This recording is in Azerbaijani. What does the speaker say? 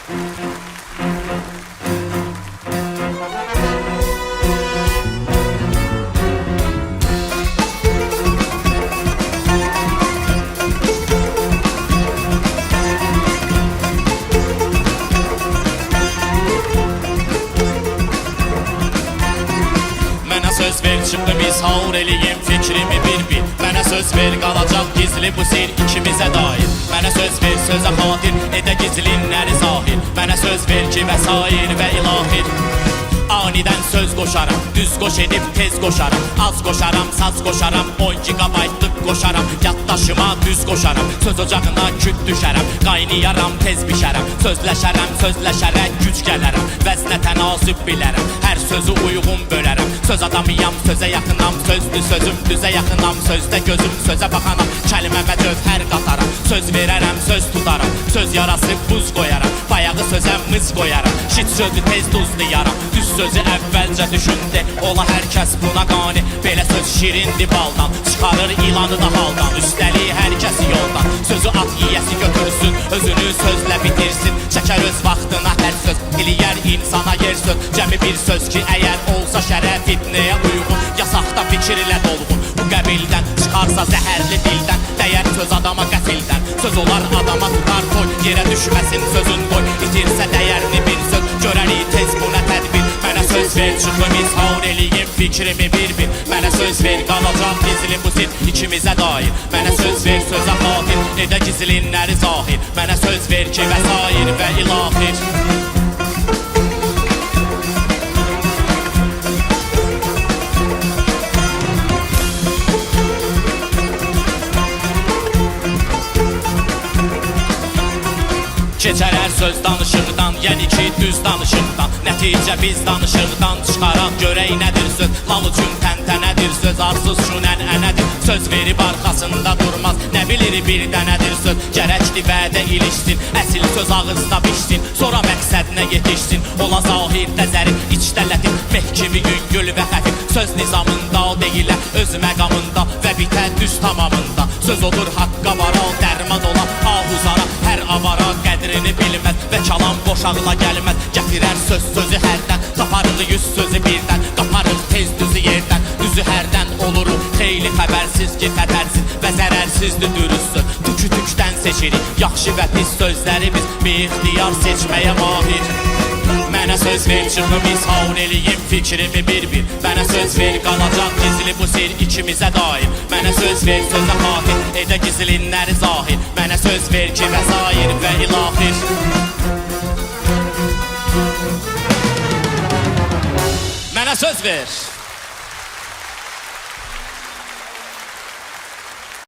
Söz ver çıktım izhar eləyim fikrimi bir Mənə söz ver qalacaq gizli bu sir ikimizə dair Mənə söz ver sözə xatir edə gizlinləri zahir Mənə söz ver ki vəsair və ilahir Aniden söz qoşaram, düz qoş edib tez qoşaram Az qoşaram, saz qoşaram, 10 gigabaytlıq qoşaram Yaddaşıma düz qoşaram, söz ocağına küt düşərəm Qaynayaram, tez bişərəm, sözləşərəm, sözləşərək güc gələrəm Vəznə tənasüb bilərəm, hər sözü uyğun bölərəm Söz adamıyam, sözə yaxınam, sözdür sözüm, düzə yaxınam Sözdə gözüm, sözə baxanam, kəliməmə cövhər qatarım Söz verərəm, söz tutarım, söz yarası buz qoyaram Bayağı sözə mız qoyaram, şit sözü tez duzlayaram Düz sözü əvvəlcə düşündü, ola hər kəs buna qani Belə söz şirindi baldan, çıxarır ilanı da haldan Üstəlik hər kəsi yoldan, sözü at yiyəsi götürsün Özünü sözlə bitirsin, çəkər öz vaxtına hər söz Eləyər insana yer söz, cəmi bir söz ki əgər olsa şərəf fitnəyə uyğun Yasaqda fikirlə dolğun, bu qəbildən çıxarsa zəhərli dildən Dəyər söz adama qətildən, söz olar adama tutar koy Yerə düşməsin sözün qoy, itirsə dəyərini bir söz Görərik tez buna tədbir Mənə söz ver çıxım izhar eləyim fikrimi bir Mənə söz ver qalacaq gizli bu sir ikimizə dair Mənə söz ver sözə xatir edə gizlinləri zahir Mənə söz ver ki vəsair və ilahir Keçər hər söz danışıqdan, yəni ki düz danışıqdan Nəticə biz danışıqdan çıxaraq görək nədir söz Mal üçün təntənədir söz, arsız şunən ənədir Söz verib arxasında durmaz, nə bilir bir dənədir söz Gərəkli vədə ilişsin, əsil söz ağızda pişsin Sonra məqsədinə yetişsin, ola zahirdə zərif, içdə lətif Məhkimi yüngül və xəfif, söz nizamında o deyilə Öz məqamında və bitə düz tamamında Söz olur haqqa varal, dərman ola ahuzara Hər avara qədrini bilməz və kalam boşağına gəlməz Gətirər söz sözü hərdən, taparıq yüz sözü birdən Qaparıq tez düzü yerdən, düzü hərdən oluruq Xeyli xəbərsiz ki xətərsiz və zərərsizdir dürüst söz Tükü-tükdən seçirik, yaxşı və pis sözləri biz Bir ixtiyar seçməyə mahir Mənə söz ver çıxım izhar eləyim fikrimi bir Mənə söz ver qalacaq gizli bu sir ikimizə dair Mənə söz ver sözə xatir edə gizlinləri zahir Mənə söz ver ki vəsair və ilahir Mənə söz ver